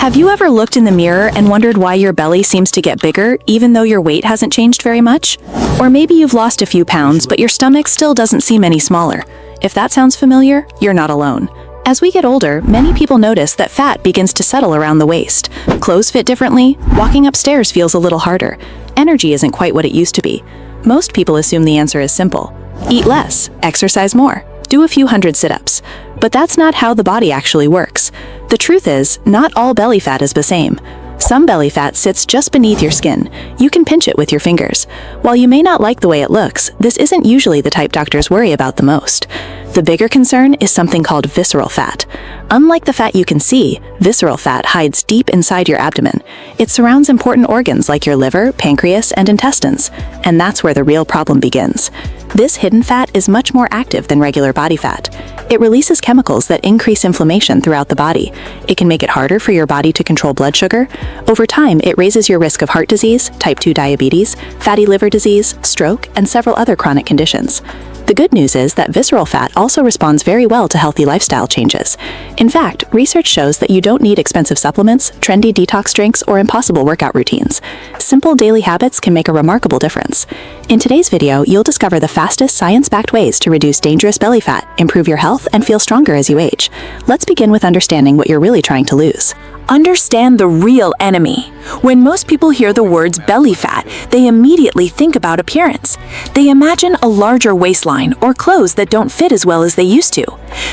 Have you ever looked in the mirror and wondered why your belly seems to get bigger even though your weight hasn't changed very much? Or maybe you've lost a few pounds but your stomach still doesn't seem any smaller. If that sounds familiar, you're not alone. As we get older, many people notice that fat begins to settle around the waist. Clothes fit differently, walking upstairs feels a little harder. Energy isn't quite what it used to be. Most people assume the answer is simple. Eat less, exercise more, do a few hundred sit-ups. But that's not how the body actually works. The truth is, not all belly fat is the same. Some belly fat sits just beneath your skin. You can pinch it with your fingers. While you may not like the way it looks, this isn't usually the type doctors worry about the most. The bigger concern is something called visceral fat. Unlike the fat you can see, visceral fat hides deep inside your abdomen. It surrounds important organs like your liver, pancreas, and intestines, and that's where the real problem begins. This hidden fat is much more active than regular body fat. It releases chemicals that increase inflammation throughout the body. It can make it harder for your body to control blood sugar. Over time, it raises your risk of heart disease, type 2 diabetes, fatty liver disease, stroke, and several other chronic conditions. The good news is that visceral fat also responds very well to healthy lifestyle changes. In fact, research shows that you don't need expensive supplements, trendy detox drinks, or impossible workout routines. Simple daily habits can make a remarkable difference. In today's video, you'll discover the fastest science-backed ways to reduce dangerous belly fat, improve your health, and feel stronger as you age. Let's begin with understanding what you're really trying to lose. Understand the real enemy. When most people hear the words belly fat, they immediately think about appearance. They imagine a larger waistline or clothes that don't fit as well as they used to.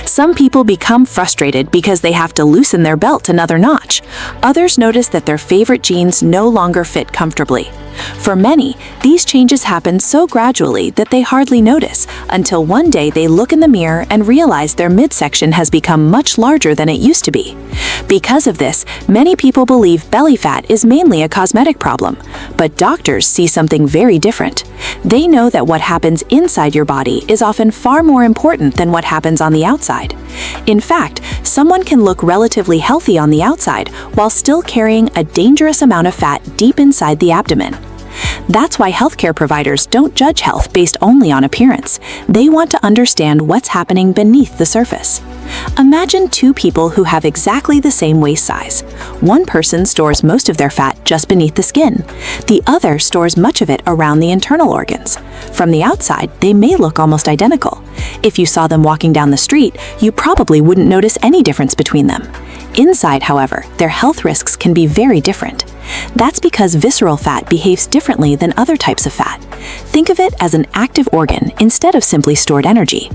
Some people become frustrated because they have to loosen their belt another notch. Others notice that their favorite jeans no longer fit comfortably. For many, these changes happen so gradually that they hardly notice until one day they look in the mirror and realize their midsection has become much larger than it used to be. Because of this, many people believe belly fat is mainly a cosmetic problem, but doctors see something very different. They know that what happens inside your body is often far more important than what happens on the outside. In fact, someone can look relatively healthy on the outside while still carrying a dangerous amount of fat deep inside the abdomen. That's why healthcare providers don't judge health based only on appearance. They want to understand what's happening beneath the surface. Imagine two people who have exactly the same waist size. One person stores most of their fat just beneath the skin. The other stores much of it around the internal organs. From the outside, they may look almost identical. If you saw them walking down the street, you probably wouldn't notice any difference between them. Inside, however, their health risks can be very different. That's because visceral fat behaves differently than other types of fat. Think of it as an active organ instead of simply stored energy.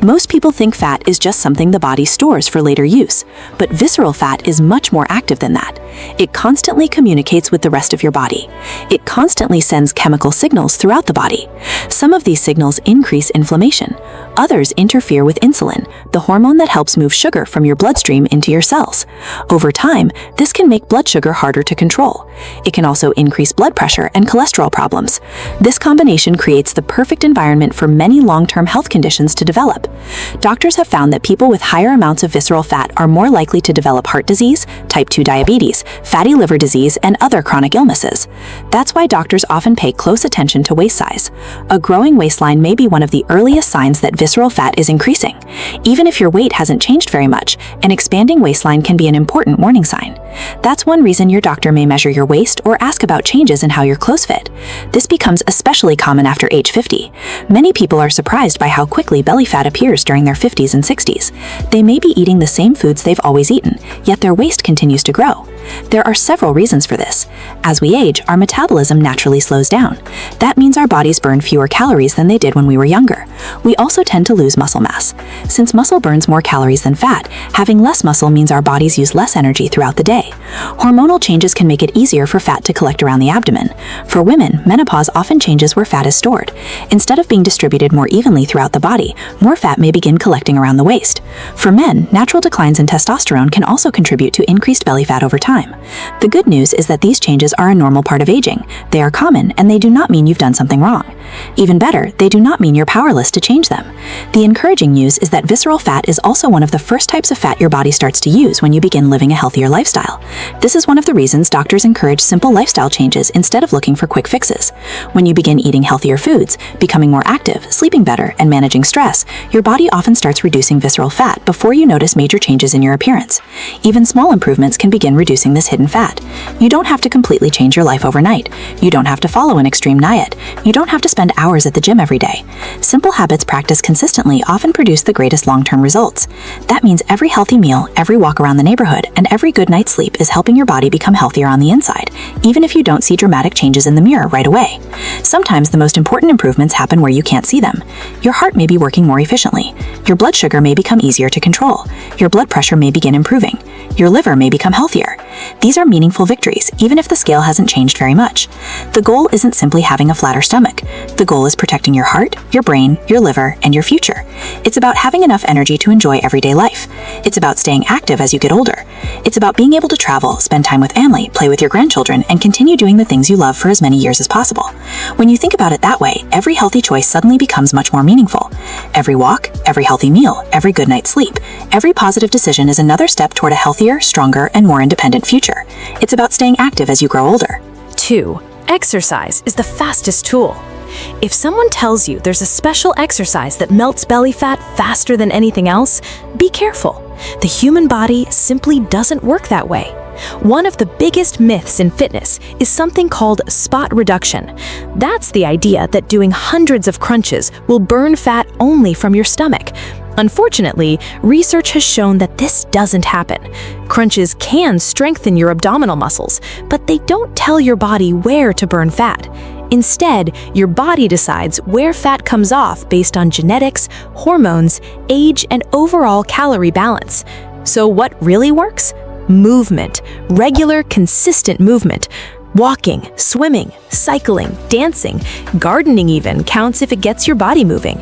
Most people think fat is just something the body stores for later use, but visceral fat is much more active than that. It constantly communicates with the rest of your body. It constantly sends chemical signals throughout the body. Some of these signals increase inflammation. Others interfere with insulin, the hormone that helps move sugar from your bloodstream into your cells. Over time, this can make blood sugar harder to control. It can also increase blood pressure and cholesterol problems. This combination creates the perfect environment for many long-term health conditions to develop. Doctors have found that people with higher amounts of visceral fat are more likely to develop heart disease, type 2 diabetes, fatty liver disease, and other chronic illnesses. That's why doctors often pay close attention to waist size. A growing waistline may be one of the earliest signs that visceral fat is increasing. Even if your weight hasn't changed very much, an expanding waistline can be an important warning sign. That's one reason your doctor may measure your waist or ask about changes in how your clothes fit. This becomes especially common after age 50. Many people are surprised by how quickly belly fat appears during their 50s and 60s. They may be eating the same foods they've always eaten, yet their waist continues to grow. There are several reasons for this. As we age, our metabolism naturally slows down. That means our bodies burn fewer calories than they did when we were younger. We also tend to lose muscle mass. Since muscle burns more calories than fat, having less muscle means our bodies use less energy throughout the day. Hormonal changes can make it easier for fat to collect around the abdomen. For women, menopause often changes where fat is stored. Instead of being distributed more evenly throughout the body, more fat may begin collecting around the waist. For men, natural declines in testosterone can also contribute to increased belly fat over time. The good news is that these changes are a normal part of aging. They are common, and they do not mean you've done something wrong. Even better, they do not mean you're powerless to change them. The encouraging news is that visceral fat is also one of the first types of fat your body starts to use when you begin living a healthier lifestyle. This is one of the reasons doctors encourage simple lifestyle changes instead of looking for quick fixes. When you begin eating healthier foods, becoming more active, sleeping better, and managing stress, your body often starts reducing visceral fat before you notice major changes in your appearance. Even small improvements can begin reducing this hidden fat. You don't have to completely change your life overnight. You don't have to follow an extreme diet. You don't have to spend hours at the gym every day. Simple habits practiced consistently often produce the greatest long-term results. That means every healthy meal, every walk around the neighborhood, and every good night's sleep is helping your body become healthier on the inside, even if you don't see dramatic changes in the mirror right away. Sometimes the most important improvements happen where you can't see them. Your heart may be working more efficiently. Your blood sugar may become easier to control. Your blood pressure may begin improving. Your liver may become healthier. These are meaningful victories, even if the scale hasn't changed very much. The goal isn't simply having a flatter stomach. The goal is protecting your heart, your brain, your liver, and your future. It's about having enough energy to enjoy everyday life. It's about staying active as you get older. It's about being able to travel, spend time with family, play with your grandchildren, and continue doing the things you love for as many years as possible. When you think about it that way, every healthy choice suddenly becomes much more meaningful. Every walk, every healthy meal, every good night's sleep, every positive decision is another step toward a healthier, stronger, and more independent future. It's about staying active as you grow older. 2. Exercise is the fastest tool. If someone tells you there's a special exercise that melts belly fat faster than anything else, be careful. The human body simply doesn't work that way. One of the biggest myths in fitness is something called spot reduction. That's the idea that doing hundreds of crunches will burn fat only from your stomach. Unfortunately, research has shown that this doesn't happen. Crunches can strengthen your abdominal muscles, but they don't tell your body where to burn fat. Instead, your body decides where fat comes off based on genetics, hormones, age, and overall calorie balance. So what really works? Movement. Regular, consistent movement. Walking, swimming, cycling, dancing, gardening even counts if it gets your body moving.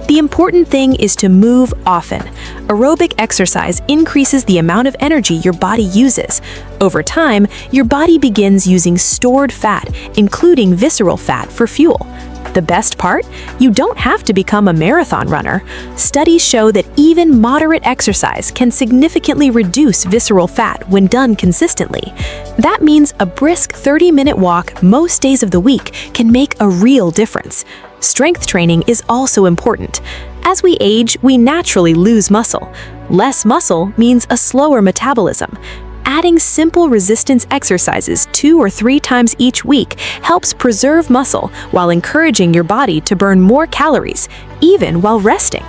The important thing is to move often. Aerobic exercise increases the amount of energy your body uses. Over time, your body begins using stored fat, including visceral fat, for fuel. The best part? You don't have to become a marathon runner. Studies show that even moderate exercise can significantly reduce visceral fat when done consistently. That means a brisk 30-minute walk most days of the week can make a real difference. Strength training is also important. As we age, we naturally lose muscle. Less muscle means a slower metabolism. Adding simple resistance exercises 2 or 3 times each week helps preserve muscle while encouraging your body to burn more calories, even while resting.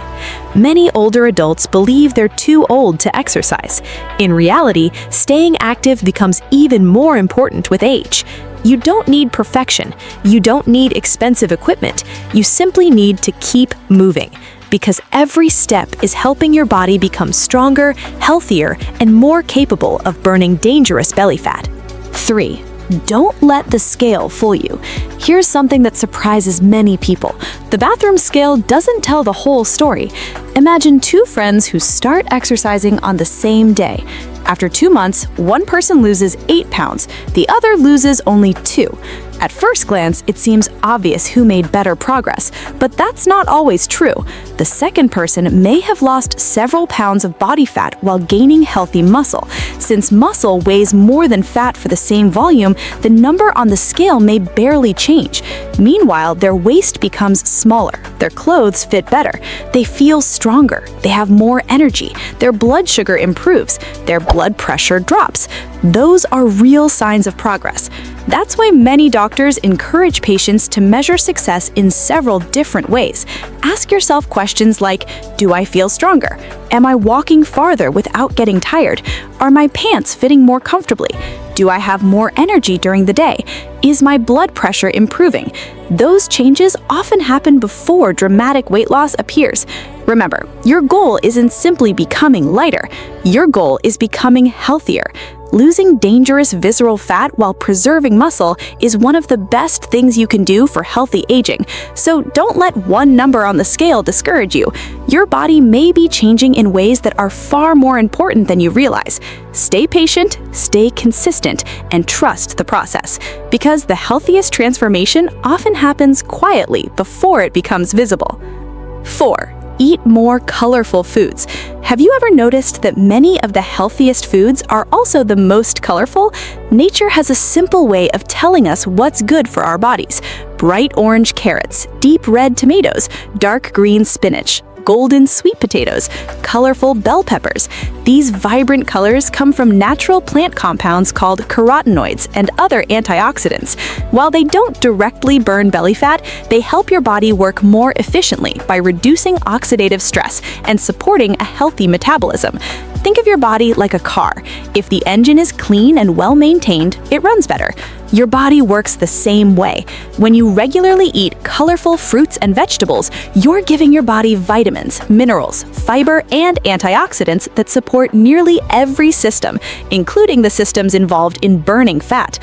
Many older adults believe they're too old to exercise. In reality, staying active becomes even more important with age. You don't need perfection. You don't need expensive equipment. You simply need to keep moving, because every step is helping your body become stronger, healthier, and more capable of burning dangerous belly fat. 3. Don't let the scale fool you. Here's something that surprises many people. The bathroom scale doesn't tell the whole story. Imagine 2 friends who start exercising on the same day. After 2 months, one person loses 8 pounds, the other loses only 2. At first glance, it seems obvious who made better progress, but that's not always true. The second person may have lost several pounds of body fat while gaining healthy muscle. Since muscle weighs more than fat for the same volume, the number on the scale may barely change. Meanwhile, their waist becomes smaller, their clothes fit better, they feel stronger, they have more energy, their blood sugar improves, their blood pressure drops. Those are real signs of progress. That's why many doctors encourage patients to measure success in several different ways. Ask yourself questions like, do I feel stronger? Am I walking farther without getting tired? Are my pants fitting more comfortably? Do I have more energy during the day? Is my blood pressure improving? Those changes often happen before dramatic weight loss appears. Remember, your goal isn't simply becoming lighter. Your goal is becoming healthier. Losing dangerous visceral fat while preserving muscle is one of the best things you can do for healthy aging. So don't let one number on the scale discourage you. Your body may be changing in ways that are far more important than you realize. Stay patient, stay consistent, and trust the process. Because the healthiest transformation often happens quietly before it becomes visible. 4. Eat more colorful foods. Have you ever noticed that many of the healthiest foods are also the most colorful? Nature has a simple way of telling us what's good for our bodies. Bright orange carrots, deep red tomatoes, dark green spinach, golden sweet potatoes, colorful bell peppers. These vibrant colors come from natural plant compounds called carotenoids and other antioxidants. While they don't directly burn belly fat, they help your body work more efficiently by reducing oxidative stress and supporting a healthy metabolism. Think of your body like a car. If the engine is clean and well maintained, it runs better. Your body works the same way. When you regularly eat colorful fruits and vegetables, you're giving your body vitamins, minerals, fiber, and antioxidants that support nearly every system, including the systems involved in burning fat.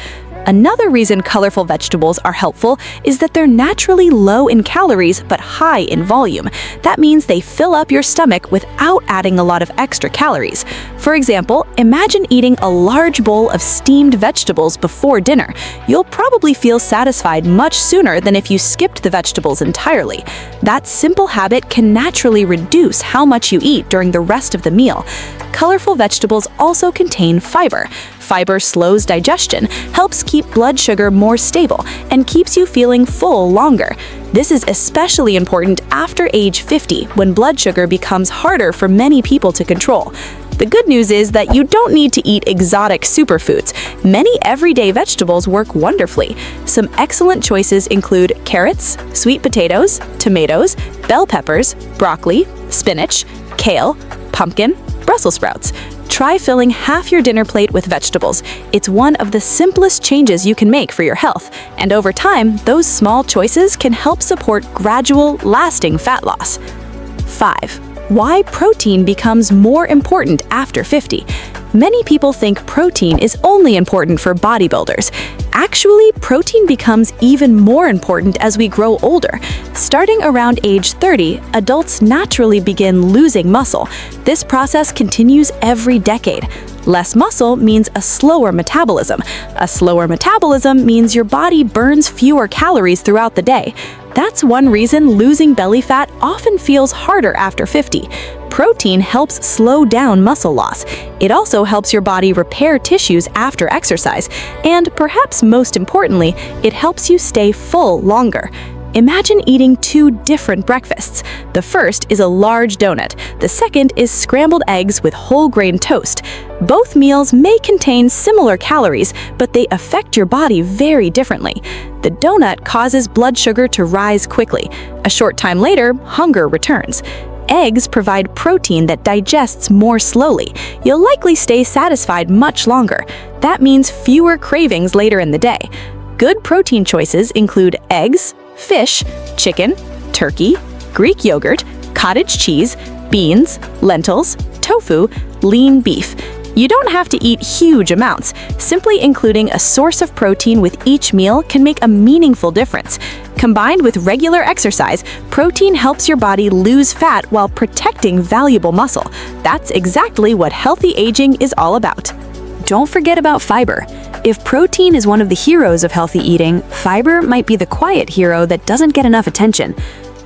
Another reason colorful vegetables are helpful is that they're naturally low in calories but high in volume. That means they fill up your stomach without adding a lot of extra calories. For example, imagine eating a large bowl of steamed vegetables before dinner. You'll probably feel satisfied much sooner than if you skipped the vegetables entirely. That simple habit can naturally reduce how much you eat during the rest of the meal. Colorful vegetables also contain fiber. Fiber slows digestion, helps keep blood sugar more stable, and keeps you feeling full longer. This is especially important after age 50, when blood sugar becomes harder for many people to control. The good news is that you don't need to eat exotic superfoods. Many everyday vegetables work wonderfully. Some excellent choices include carrots, sweet potatoes, tomatoes, bell peppers, broccoli, spinach, kale, pumpkin, Brussels sprouts. Try filling half your dinner plate with vegetables. It's one of the simplest changes you can make for your health, and over time, those small choices can help support gradual, lasting fat loss. 5. Why protein becomes more important after 50. Many people think protein is only important for bodybuilders. Actually, protein becomes even more important as we grow older. Starting around age 30, adults naturally begin losing muscle. This process continues every decade. Less muscle means a slower metabolism. A slower metabolism means your body burns fewer calories throughout the day. That's one reason losing belly fat often feels harder after 50. Protein helps slow down muscle loss. It also helps your body repair tissues after exercise, and perhaps most importantly, it helps you stay full longer. Imagine eating two different breakfasts. The first is a large donut. The second is scrambled eggs with whole grain toast. Both meals may contain similar calories, but they affect your body very differently. The donut causes blood sugar to rise quickly. A short time later, hunger returns. Eggs provide protein that digests more slowly. You'll likely stay satisfied much longer. That means fewer cravings later in the day. Good protein choices include eggs, fish, chicken, turkey, Greek yogurt, cottage cheese, beans, lentils, tofu, lean beef. You don't have to eat huge amounts. Simply including a source of protein with each meal can make a meaningful difference. Combined with regular exercise, protein helps your body lose fat while protecting valuable muscle. That's exactly what healthy aging is all about. Don't forget about fiber. If protein is one of the heroes of healthy eating, fiber might be the quiet hero that doesn't get enough attention.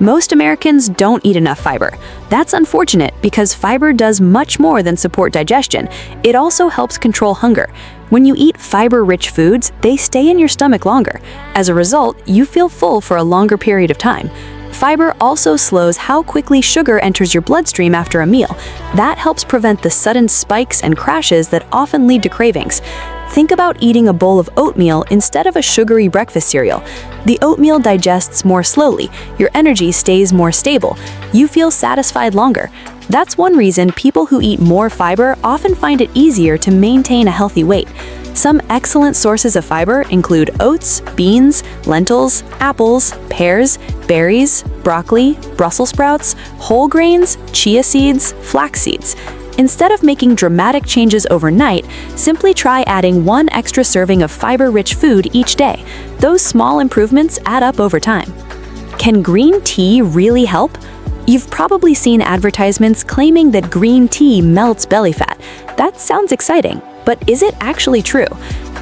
Most Americans don't eat enough fiber. That's unfortunate because fiber does much more than support digestion. It also helps control hunger. When you eat fiber-rich foods, they stay in your stomach longer. As a result, you feel full for a longer period of time. Fiber also slows how quickly sugar enters your bloodstream after a meal. That helps prevent the sudden spikes and crashes that often lead to cravings. Think about eating a bowl of oatmeal instead of a sugary breakfast cereal. The oatmeal digests more slowly, your energy stays more stable, you feel satisfied longer. That's one reason people who eat more fiber often find it easier to maintain a healthy weight. Some excellent sources of fiber include oats, beans, lentils, apples, pears, berries, broccoli, Brussels sprouts, whole grains, chia seeds, flax seeds. Instead of making dramatic changes overnight, simply try adding one extra serving of fiber-rich food each day. Those small improvements add up over time. Can green tea really help? You've probably seen advertisements claiming that green tea melts belly fat. That sounds exciting, but is it actually true?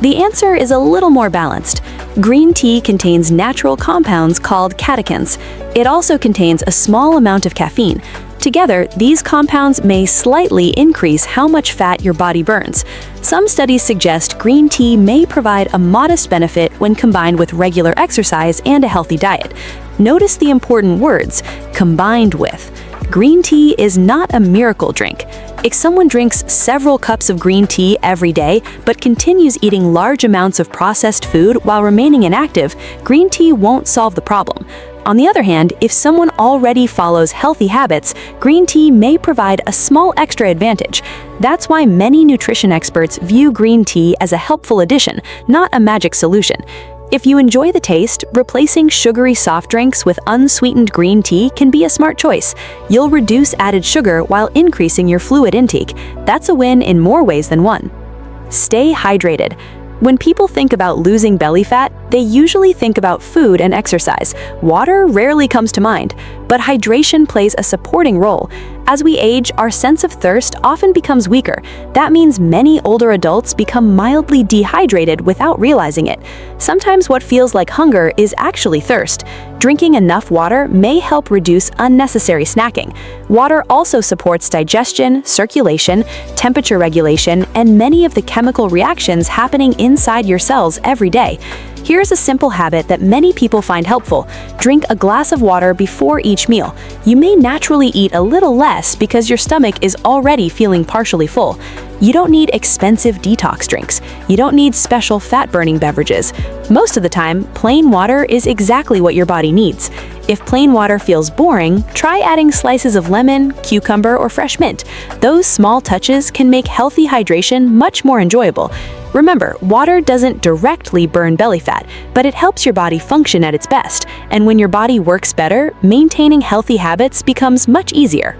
The answer is a little more balanced. Green tea contains natural compounds called catechins. It also contains a small amount of caffeine. Together, these compounds may slightly increase how much fat your body burns. Some studies suggest green tea may provide a modest benefit when combined with regular exercise and a healthy diet. Notice the important words, combined with. Green tea is not a miracle drink. If someone drinks several cups of green tea every day but continues eating large amounts of processed food while remaining inactive, green tea won't solve the problem. On the other hand, if someone already follows healthy habits, green tea may provide a small extra advantage. That's why many nutrition experts view green tea as a helpful addition, not a magic solution. If you enjoy the taste, replacing sugary soft drinks with unsweetened green tea can be a smart choice. You'll reduce added sugar while increasing your fluid intake. That's a win in more ways than one. Stay hydrated. When people think about losing belly fat, they usually think about food and exercise. Water rarely comes to mind, but hydration plays a supporting role. As we age, our sense of thirst often becomes weaker. That means many older adults become mildly dehydrated without realizing it. Sometimes what feels like hunger is actually thirst. Drinking enough water may help reduce unnecessary snacking. Water also supports digestion, circulation, temperature regulation, and many of the chemical reactions happening inside your cells every day. Here's a simple habit that many people find helpful. Drink a glass of water before each meal. You may naturally eat a little less because your stomach is already feeling partially full. You don't need expensive detox drinks. You don't need special fat-burning beverages. Most of the time, plain water is exactly what your body needs. If plain water feels boring, try adding slices of lemon, cucumber, or fresh mint. Those small touches can make healthy hydration much more enjoyable. Remember, water doesn't directly burn belly fat, but it helps your body function at its best. And when your body works better, maintaining healthy habits becomes much easier.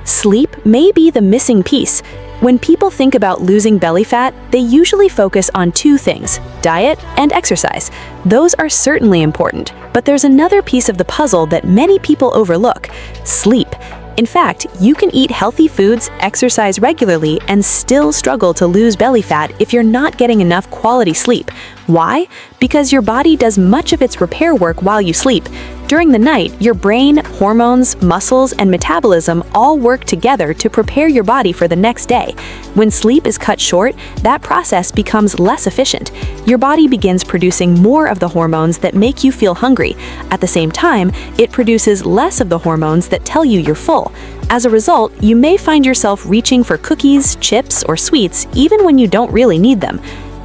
Sleep may be the missing piece. When people think about losing belly fat, they usually focus on two things: diet and exercise. Those are certainly important, but there's another piece of the puzzle that many people overlook: sleep. In fact, you can eat healthy foods, exercise regularly, and still struggle to lose belly fat if you're not getting enough quality sleep. Why? Because your body does much of its repair work while you sleep. During the night, your brain, hormones, muscles, and metabolism all work together to prepare your body for the next day. When sleep is cut short, that process becomes less efficient. Your body begins producing more of the hormones that make you feel hungry. At the same time, it produces less of the hormones that tell you you're full. As a result, you may find yourself reaching for cookies, chips, or sweets even when you don't really need them.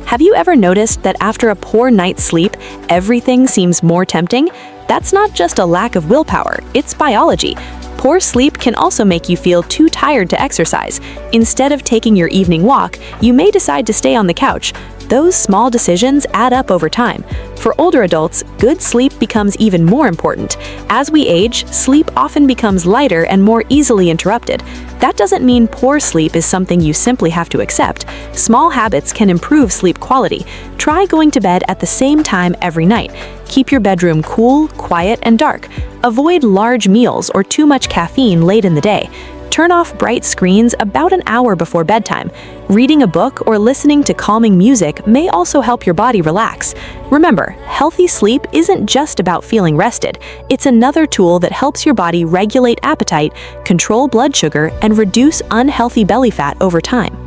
Have you ever noticed that after a poor night's sleep, everything seems more tempting? That's not just a lack of willpower, it's biology. Poor sleep can also make you feel too tired to exercise. Instead of taking your evening walk, you may decide to stay on the couch. Those small decisions add up over time. For older adults, good sleep becomes even more important. As we age, sleep often becomes lighter and more easily interrupted. That doesn't mean poor sleep is something you simply have to accept. Small habits can improve sleep quality. Try going to bed at the same time every night. Keep your bedroom cool, quiet, and dark. Avoid large meals or too much caffeine late in the day. Turn off bright screens about an hour before bedtime. Reading a book or listening to calming music may also help your body relax. Remember, healthy sleep isn't just about feeling rested. It's another tool that helps your body regulate appetite, control blood sugar, and reduce unhealthy belly fat over time.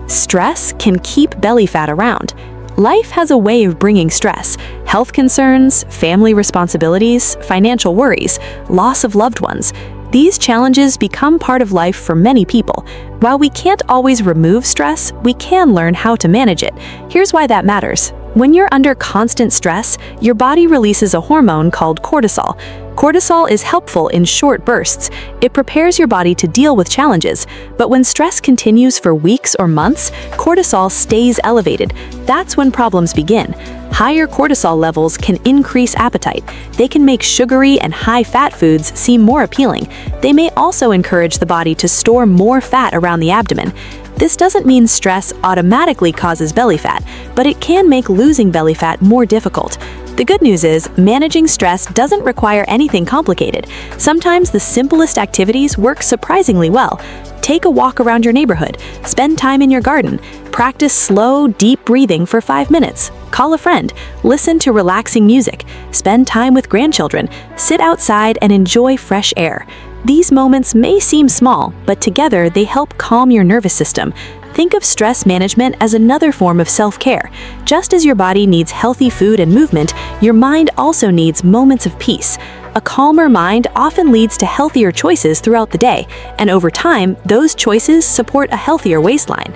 Stress can keep belly fat around. Life has a way of bringing stress: health concerns, family responsibilities, financial worries, loss of loved ones. These challenges become part of life for many people. While we can't always remove stress, we can learn how to manage it. Here's why that matters. When you're under constant stress, your body releases a hormone called cortisol. Cortisol is helpful in short bursts. It prepares your body to deal with challenges. But when stress continues for weeks or months, cortisol stays elevated. That's when problems begin. Higher cortisol levels can increase appetite. They can make sugary and high-fat foods seem more appealing. They may also encourage the body to store more fat around the abdomen. This doesn't mean stress automatically causes belly fat, but it can make losing belly fat more difficult. The good news is, managing stress doesn't require anything complicated. Sometimes the simplest activities work surprisingly well. Take a walk around your neighborhood, spend time in your garden, practice slow, deep breathing for 5 minutes, call a friend, listen to relaxing music, spend time with grandchildren, sit outside and enjoy fresh air. These moments may seem small, but together they help calm your nervous system. Think of stress management as another form of self-care. Just as your body needs healthy food and movement, your mind also needs moments of peace. A calmer mind often leads to healthier choices throughout the day, and over time, those choices support a healthier waistline.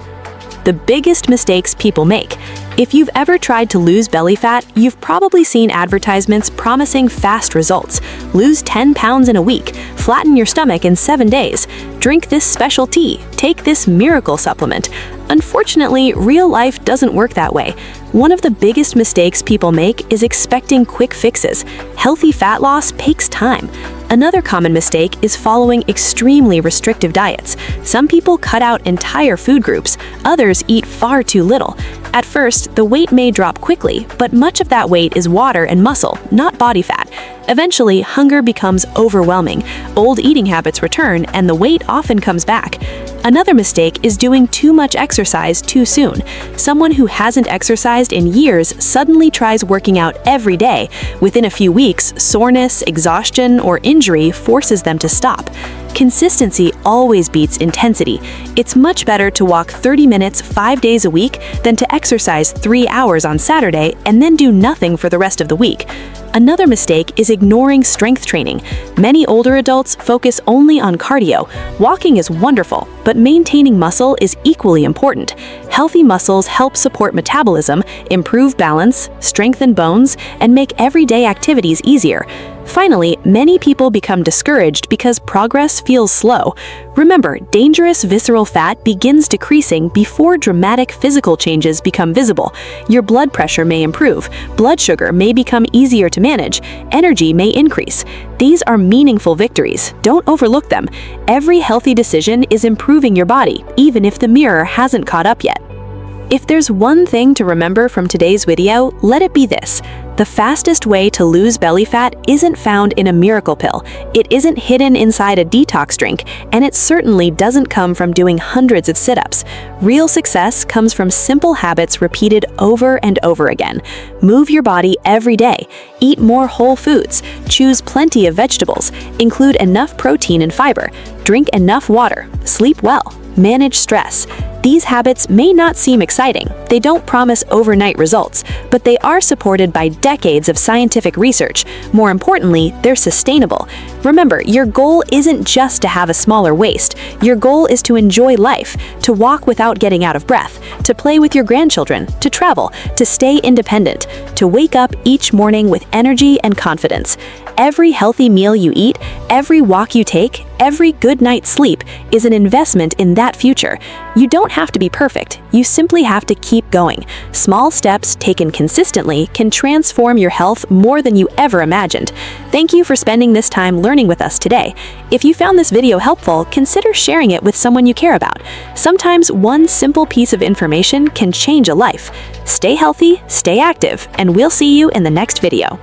The biggest mistakes people make. If you've ever tried to lose belly fat, you've probably seen advertisements promising fast results. Lose 10 pounds in a week, flatten your stomach in 7 days, drink this special tea, take this miracle supplement. Unfortunately, real life doesn't work that way. One of the biggest mistakes people make is expecting quick fixes. Healthy fat loss takes time. Another common mistake is following extremely restrictive diets. Some people cut out entire food groups, others eat far too little. At first, the weight may drop quickly, but much of that weight is water and muscle, not body fat. Eventually, hunger becomes overwhelming, old eating habits return, and the weight often comes back. Another mistake is doing too much exercise too soon. Someone who hasn't exercised in years suddenly tries working out every day. Within a few weeks, soreness, exhaustion, or injury forces them to stop. Consistency always beats intensity. It's much better to walk 30 minutes 5 days a week than to exercise 3 hours on Saturday and then do nothing for the rest of the week. Another mistake is ignoring strength training. Many older adults focus only on cardio. Walking is wonderful, but maintaining muscle is equally important. Healthy muscles help support metabolism, improve balance, strengthen bones, and make everyday activities easier. Finally, many people become discouraged because progress feels slow. Remember, dangerous visceral fat begins decreasing before dramatic physical changes become visible. Your blood pressure may improve, blood sugar may become easier to manage, energy may increase. These are meaningful victories. Don't overlook them. Every healthy decision is improving your body, even if the mirror hasn't caught up yet. If there's one thing to remember from today's video, let it be this. The fastest way to lose belly fat isn't found in a miracle pill. It isn't hidden inside a detox drink, and it certainly doesn't come from doing hundreds of sit-ups. Real success comes from simple habits repeated over and over again. Move your body every day. Eat more whole foods. Choose plenty of vegetables. Include enough protein and fiber. Drink enough water. Sleep well. Manage stress. These habits may not seem exciting, they don't promise overnight results, but they are supported by decades of scientific research. More importantly, they're sustainable. Remember, your goal isn't just to have a smaller waist. Your goal is to enjoy life, to walk without getting out of breath, to play with your grandchildren, to travel, to stay independent, to wake up each morning with energy and confidence. Every healthy meal you eat, every walk you take, every good night's sleep is an investment in that future. You don't have to be perfect, you simply have to keep going. Small steps taken consistently can transform your health more than you ever imagined. Thank you for spending this time learning with us today. If you found this video helpful, consider sharing it with someone you care about. Sometimes one simple piece of information can change a life. Stay healthy, stay active, and we'll see you in the next video.